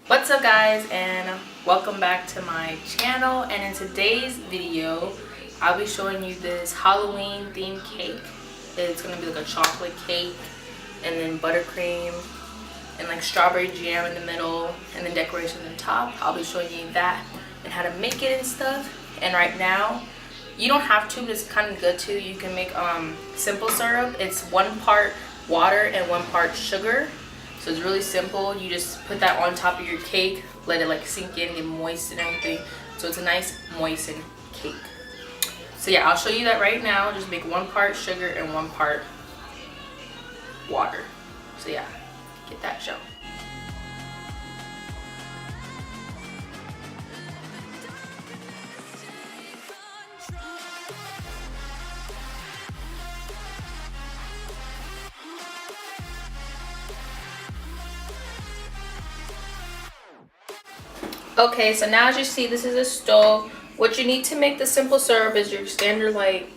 What's up guys, and welcome back to my channel. And in today's video I'll be showing you this Halloween themed cake. It's gonna be like a chocolate cake and then buttercream and like strawberry jam in the middle and then decoration on the top. I'll be showing you that and how to make it and stuff. And right now, you don't have to, but it's kind of good to. You can make simple syrup. It's 1 part water and 1 part sugar. So it's really simple. You just put that on top of your cake, let it like sink in, get moist and everything. So it's a nice moistened cake. So yeah, I'll show you that right now. Just make 1 part sugar and 1 part water. So yeah, get that show. Okay, so now as you see, this is a stove. What you need to make the simple syrup is your standard like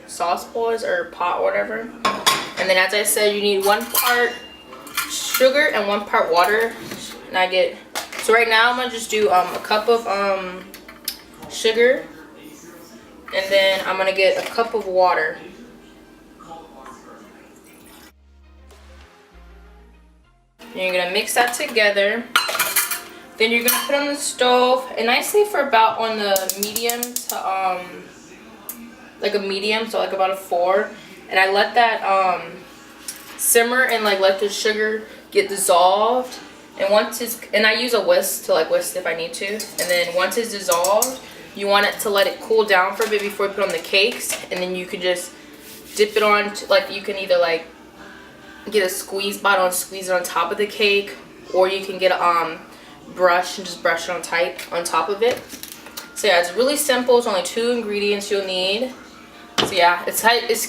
sauce bowls or pot or whatever. And then as I said, you need 1 part sugar and 1 part water. And so right now I'm gonna just do a cup of sugar, and then I'm gonna get a cup of water. And you're gonna mix that together. Then you're gonna put on the stove, and I say for about on the medium to like a medium, so like about a 4. And I let that simmer and like let the sugar get dissolved. And and I use a whisk to like whisk if I need to. And then once it's dissolved, you want it to let it cool down for a bit before you put on the cakes. And then you can just dip it on, like you can either like get a squeeze bottle and squeeze it on top of the cake, or you can get a brush and just brush it on tight on top of it. So yeah, it's really simple. It's only 2 ingredients you'll need. So yeah, it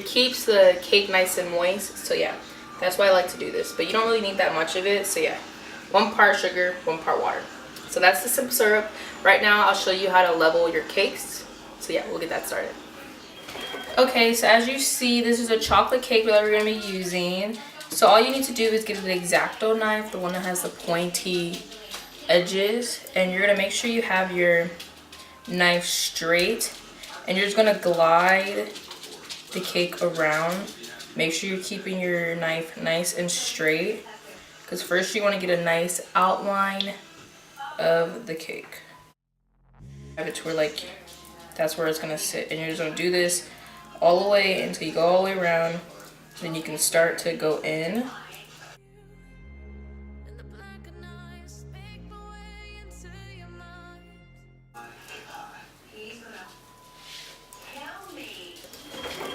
keeps the cake nice and moist. So yeah, that's why I like to do this. But you don't really need that much of it. So yeah, 1 part sugar, 1 part water. So that's the simple syrup. Right now I'll show you how to level your cakes. So yeah, we'll get that started. Okay, so as you see, this is a chocolate cake that we're gonna be using. So all you need to do is get an X-Acto knife, the one that has the pointy edges, and you're gonna make sure you have your knife straight, and you're just gonna glide the cake around. Make sure you're keeping your knife nice and straight, because first you want to get a nice outline of the cake. Have it to where like that's where it's gonna sit, and you're just gonna do this all the way until you go all the way around. Then you can start to go in.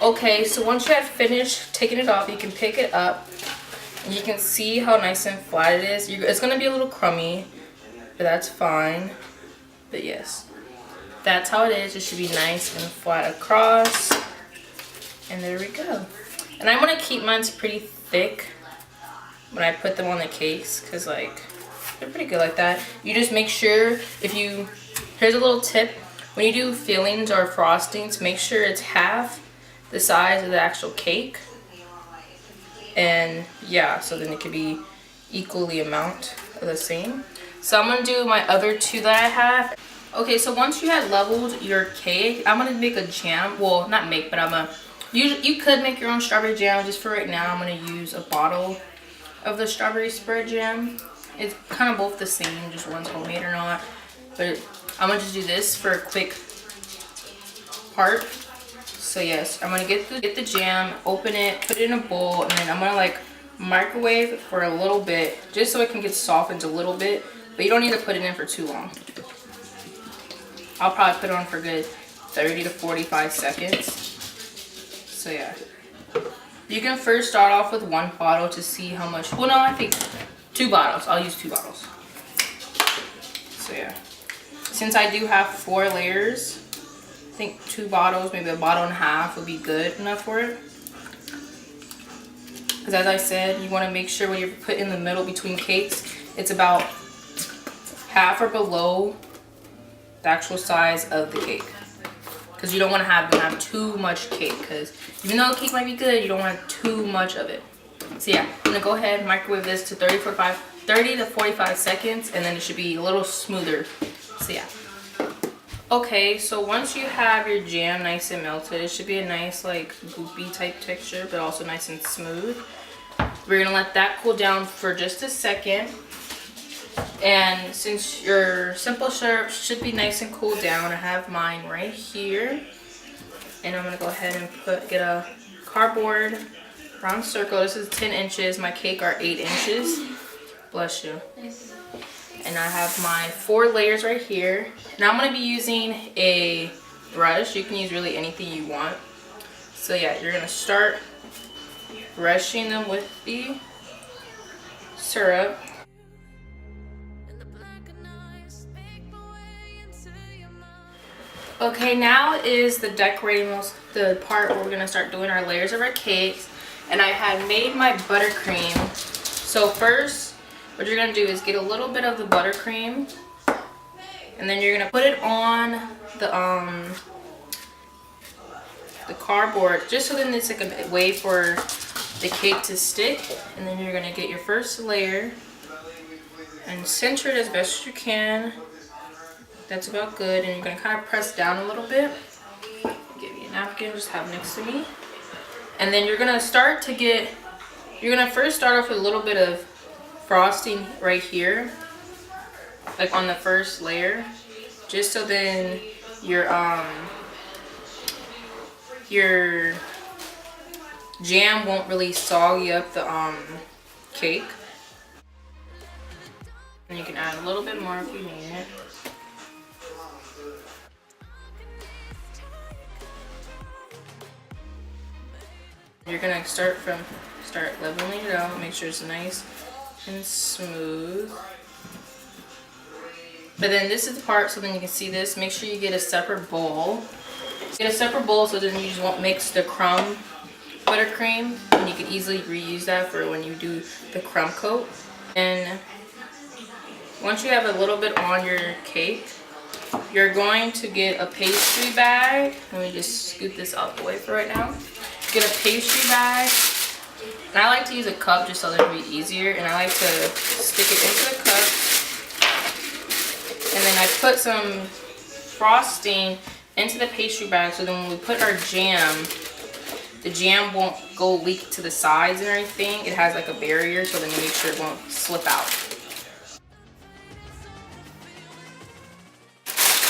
Okay, so once you have finished taking it off, you can pick it up. And you can see how nice and flat it is. It's going to be a little crummy, but that's fine. But yes, that's how it is. It should be nice and flat across. And there we go. And I'm gonna keep mine pretty thick when I put them on the cakes, because like they're pretty good like that. You just make sure, here's a little tip, when you do fillings or frostings, make sure it's half the size of the actual cake. And yeah, so then it could be equally amount of the same. So I'm gonna do my other 2 that I have. Okay, so once you have leveled your cake, I'm gonna make a jam. Well, not make, but you could make your own strawberry jam. Just for right now, I'm going to use a bottle of the strawberry spread jam. It's kind of both the same, just one's homemade or not. But I'm going to just do this for a quick part. So yes, I'm going to get the jam, open it, put it in a bowl, and then I'm going to like microwave it for a little bit, just so it can get softened a little bit. But you don't need to put it in for too long. I'll probably put it on for a good 30 to 45 seconds. So yeah, you can first start off with 1 bottle to see how much. Well, no, I think 2 bottles. I'll use 2 bottles. So yeah, since I do have 4 layers, I think 2 bottles, maybe 1.5 bottles would be good enough for it. Because as I said, you want to make sure when you put in the middle between cakes, it's about half or below the actual size of the cake. Because you don't want to have too much cake, because even though the cake might be good, you don't want too much of it. So yeah, I'm going to go ahead and microwave this to 30 to 45 30 to 45 seconds, and then it should be a little smoother. So yeah. Okay, so once you have your jam nice and melted, it should be a nice like goopy type texture, but also nice and smooth. We're gonna let that cool down for just a second. And since your simple syrup should be nice and cooled down, I have mine right here. And I'm gonna go ahead and get a cardboard round circle. This is 10 inches. My cake are 8 inches. Bless you. And I have my 4 layers right here. Now I'm going to be using a brush. You can use really anything you want. So yeah, you're going to start brushing them with the syrup. Okay, now is the decorating, the part where we're going to start doing our layers of our cakes. And I had made my buttercream. So first, what you're going to do is get a little bit of the buttercream, and then you're going to put it on the cardboard, just so then it's like a way for the cake to stick. And then you're going to get your first layer and center it as best as you can. That's about good. And you're going to kind of press down a little bit. Give me a napkin, just have next to me. And then you're going to start to get, you're going to first start off with a little bit of frosting right here, like on the first layer, just so then your jam won't really soggy up the cake. And you can add a little bit more if you need it. You're gonna start leveling it out, make sure it's nice and smooth. But then this is the part, so then you can see this. Make sure you get a separate bowl. Get a separate bowl so then you just won't mix the crumb buttercream, and you can easily reuse that for when you do the crumb coat. And once you have a little bit on your cake, you're going to get a pastry bag. Let me just scoot this out the way for right now. Get a pastry bag. And I like to use a cup just so that it'll be easier. And I like to stick it into the cup. And then I put some frosting into the pastry bag, so then when we put our jam, the jam won't go leak to the sides and everything. It has like a barrier, so then you make sure it won't slip out.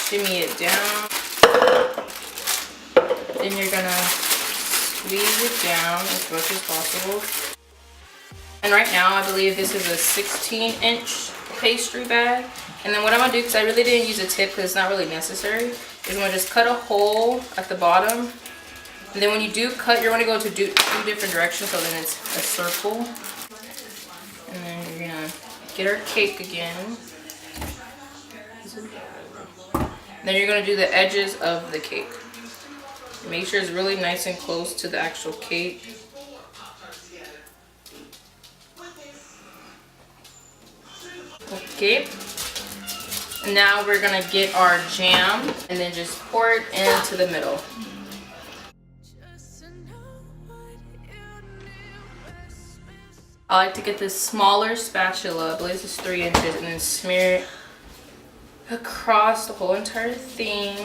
Shimmy it down. Then you're gonna squeeze it down as much as possible. And right now I believe this is a 16-inch pastry bag. And then what I'm gonna do, because I really didn't use a tip because it's not really necessary, is I'm gonna just cut a hole at the bottom. And then when you do cut, you're gonna go to two different directions, so then it's a circle. And then you're gonna get our cake again. Then you're gonna do the edges of the cake. Make sure it's really nice and close to the actual cake. Okay. And now we're gonna get our jam and then just pour it into the middle. I like to get this smaller spatula, I believe this is 3 inches, and then smear it across the whole entire thing.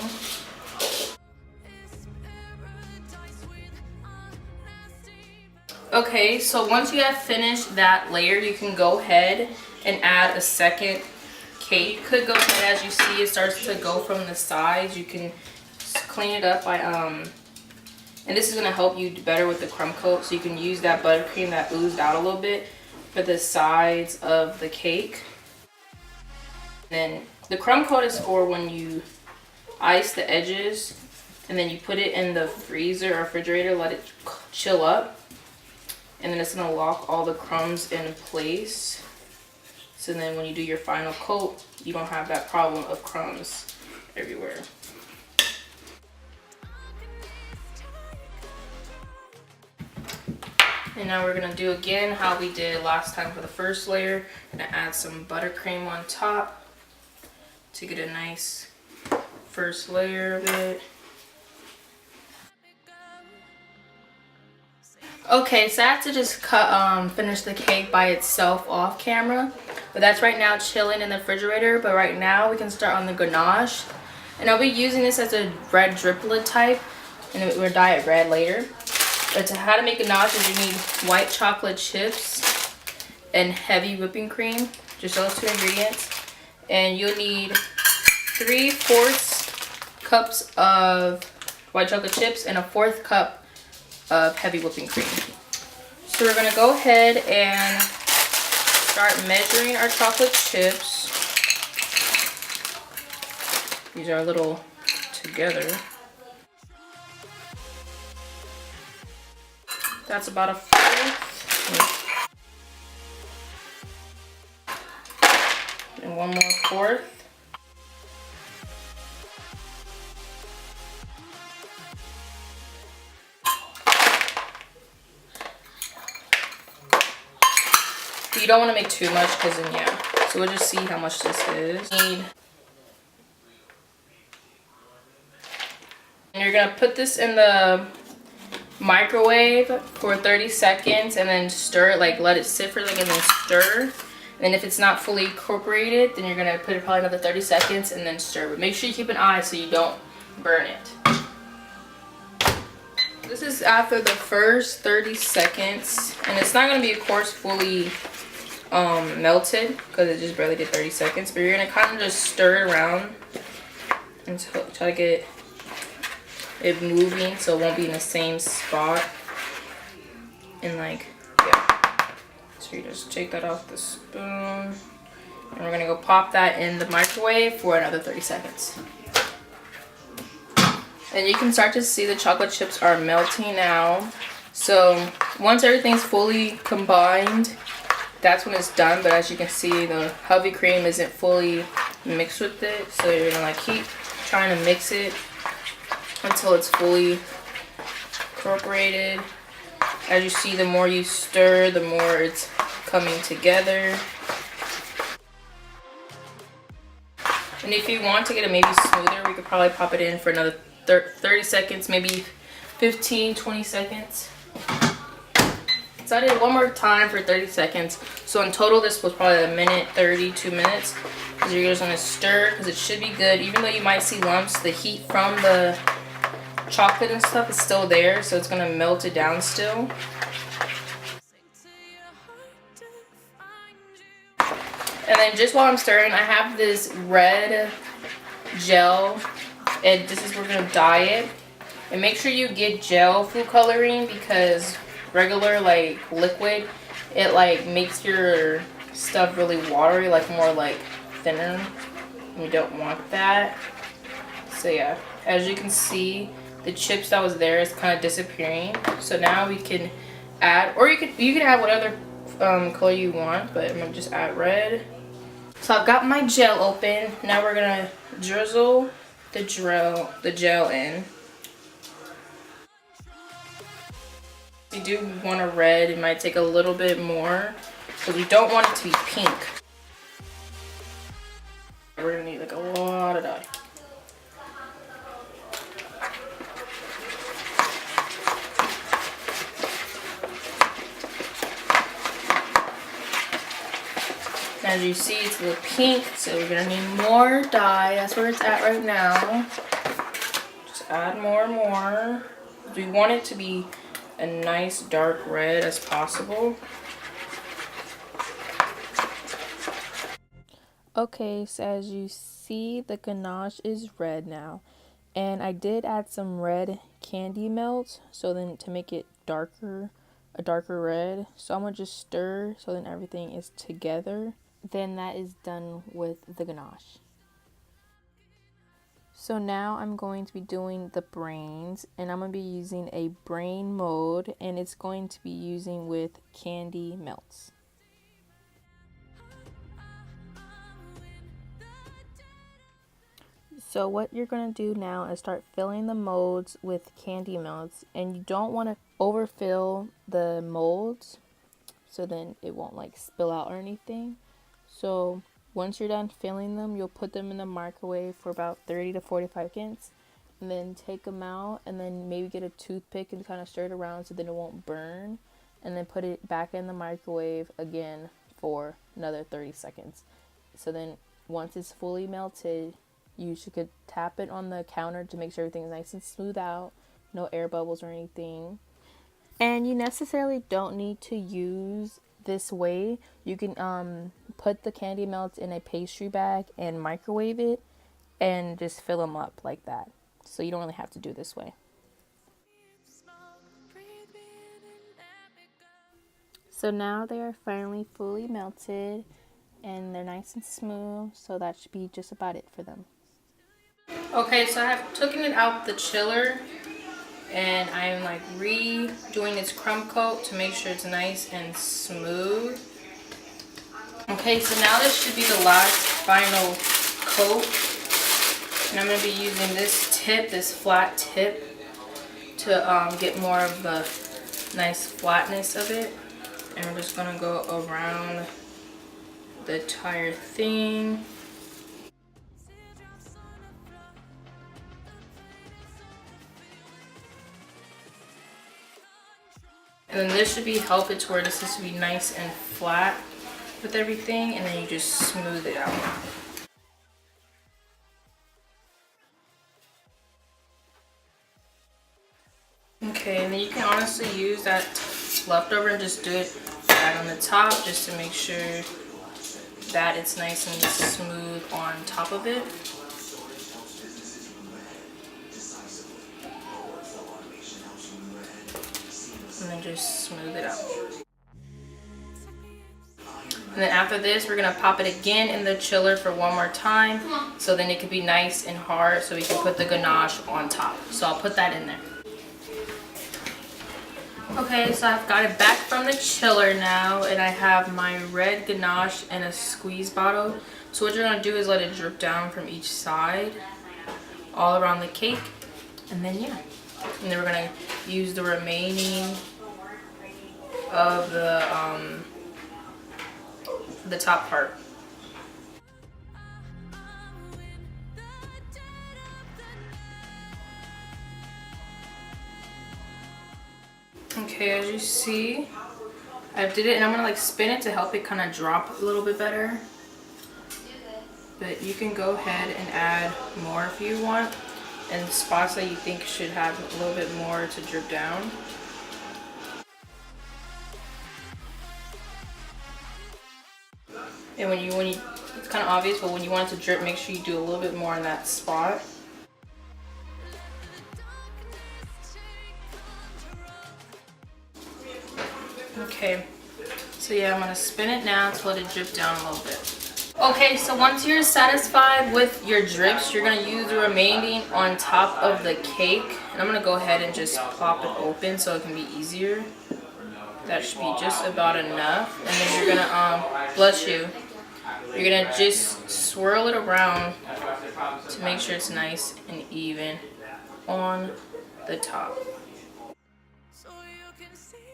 Okay, so once you have finished that layer, you can go ahead and add a second cake. You could go ahead, as you see it starts to go from the sides. You can clean it up by and this is going to help you better with the crumb coat, so you can use that buttercream that oozed out a little bit for the sides of the cake. Then the crumb coat is for when you ice the edges and then you put it in the freezer or refrigerator, let it chill up, and then it's going to lock all the crumbs in place. So then when you do your final coat, you don't have that problem of crumbs everywhere. And now we're gonna do again how we did last time for the first layer. Gonna add some buttercream on top to get a nice first layer of it. Okay, so I had to just finish the cake by itself off camera, but that's right now chilling in the refrigerator. But right now we can start on the ganache, and I'll be using this as a red driplet type, and we'll dye it red later. But to how to make ganache is you need white chocolate chips and heavy whipping cream, just those two ingredients, and you'll need 3/4 cups of white chocolate chips and a 1/4 cup of heavy whipping cream. So we're gonna go ahead and start measuring our chocolate chips. These are a little together. That's about a 1/4. And one more 1/4. You don't want to make too much because then yeah. So we'll just see how much this is. And you're gonna put this in the microwave for 30 seconds and then stir it, like let it sit for like and then stir. And if it's not fully incorporated, then you're gonna put it probably another 30 seconds and then stir. But make sure you keep an eye so you don't burn it. This is after the first 30 seconds, and it's not gonna be, of course, fully melted because it just barely did 30 seconds. But you're gonna kind of just stir it around and try to get it moving so it won't be in the same spot. And like, yeah. So you just take that off the spoon, and we're gonna go pop that in the microwave for another 30 seconds. And you can start to see the chocolate chips are melting now. So once everything's fully combined, that's when it's done. But as you can see, the heavy cream isn't fully mixed with it. So you're gonna like keep trying to mix it until it's fully incorporated. As you see, the more you stir, the more it's coming together. And if you want to get it maybe smoother, we could probably pop it in for another 30 seconds, maybe 15, 20 seconds. So I did it one more time for 30 seconds. So in total, this was probably 1 minute 30, 2 minutes. Because you're just gonna stir, because it should be good. Even though you might see lumps, the heat from the chocolate and stuff is still there, so it's gonna melt it down still. And then just while I'm stirring, I have this red gel, and this is where we're gonna dye it. And make sure you get gel food coloring, because regular like liquid, it like makes your stuff really watery, like more like thinner. You don't want that. So yeah, as you can see, the chips that was there is kind of disappearing. So now we can add, or you can add whatever color you want, but I'm gonna just add red. So I've got my gel open. Now we're gonna drizzle the gel in. If you do want a red, it might take a little bit more, because we don't want it to be pink. We're gonna need like a lot of dye. As you see, it's a little pink, so we're gonna need more dye. That's where it's at right now. Just add more and more. We want it to be a nice dark red as possible. Okay, so as you see, the ganache is red now. And I did add some red candy melt, so then to make it darker, a darker red. So I'm gonna just stir so then everything is together. Then that is done with the ganache. So now I'm going to be doing the brains, and I'm going to be using a brain mold, and it's going to be using with candy melts. So what you're going to do now is start filling the molds with candy melts, and you don't want to overfill the molds so then it won't like spill out or anything. So once you're done filling them, you'll put them in the microwave for about 30 to 45 seconds. and then take them out, and then maybe get a toothpick and kind of stir it around so then it won't burn, and then put it back in the microwave again for another 30 seconds. So then once it's fully melted, you could tap it on the counter to make sure everything's nice and smooth out, no air bubbles or anything. And you necessarily don't need to use this way. You can put the candy melts in a pastry bag and microwave it and just fill them up like that. So you don't really have to do this way. So now they are finally fully melted and they're nice and smooth, so that should be just about it for them. Okay, so I have taken it out the chiller and I'm like redoing its crumb coat to make sure it's nice and smooth. Okay, so now this should be the last final coat. And I'm going to be using this tip, this flat tip, to get more of the nice flatness of it. And we're just going to go around the entire thing. And then this should help it to where this is to be nice and flat with everything, and then you just smooth it out. Okay, and then you can honestly use that leftover and just do it right on the top just to make sure that it's nice and smooth on top of it. And then just smooth it out. And then after this, we're gonna pop it again in the chiller for one more time, so then it can be nice and hard, so we can put the ganache on top. So I'll put that in there. Okay, so I've got it back from the chiller now, and I have my red ganache in a squeeze bottle. So what you're gonna do is let it drip down from each side, all around the cake, and then yeah. And then we're gonna use the remaining of the top part. Okay, as you see, I did it, and I'm gonna like spin it to help it kind of drop a little bit better. But you can go ahead and add more if you want, and spots that you think should have a little bit more to drip down. And when you it's kind of obvious, but when you want it to drip, make sure you do a little bit more in that spot. Okay, so yeah, I'm gonna spin it now to let it drip down a little bit. Okay, so once you're satisfied with your drips, you're gonna use the remaining on top of the cake. And I'm gonna go ahead and just plop it open so it can be easier. That should be just about enough. And then you're gonna, bless you, you're gonna just swirl it around to make sure it's nice and even on the top.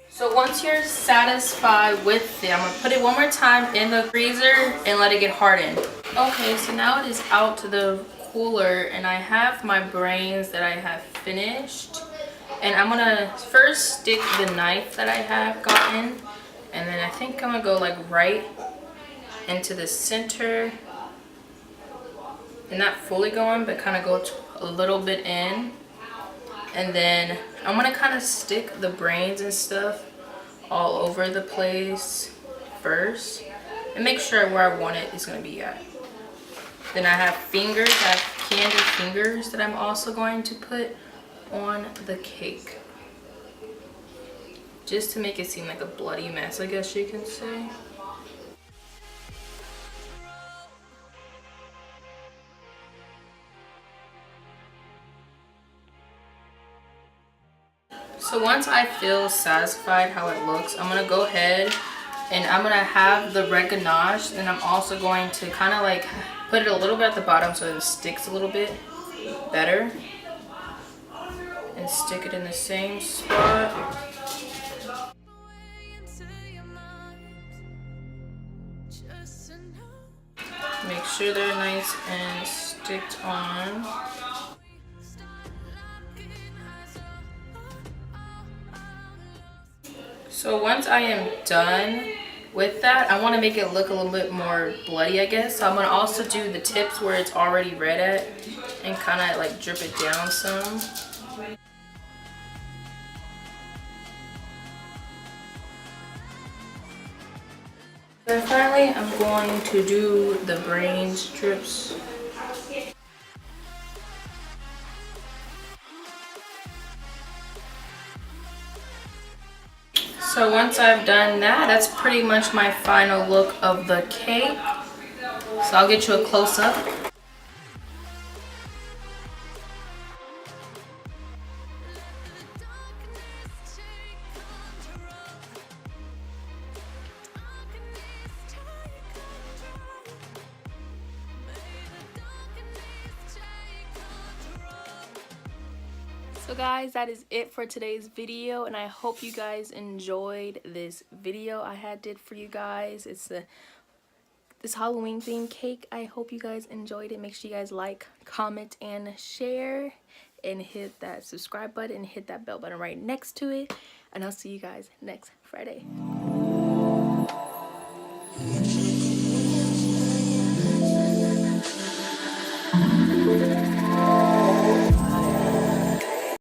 So once you're satisfied with it, I'm gonna put it one more time in the freezer and let it get hardened. Okay, so now it is out to the cooler, and I have my brains that I have finished. And I'm gonna first stick the knife that I have gotten, and then I think I'm gonna go like right into the center, and not fully going, but kind of go a little bit in. And then I'm gonna kind of stick the brains and stuff all over the place first, and make sure where I want it is gonna be at. Then I have fingers, I have candy fingers that I'm also going to put on the cake, just to make it seem like a bloody mess, I guess you can say. So once I feel satisfied how it looks, I'm gonna go ahead and I'm gonna have the red ganache, and I'm also going to kind of like put it a little bit at the bottom so it sticks a little bit better, and stick it in the same spot. Make sure they're nice and sticked on. So once I am done with that, I want to make it look a little bit more bloody, I guess. So I'm going to also do the tips where it's already red at and kind of like drip it down some. And finally, I'm going to do the brain strips. So once I've done that, that's pretty much my final look of the cake. So I'll get you a close-up. So guys, that is it for today's video, and I hope you guys enjoyed this video I did for you guys. It's this Halloween themed cake. I hope you guys enjoyed it. Make sure you guys like, comment, and share, and hit that subscribe button and hit that bell button right next to it, and I'll see you guys next Friday.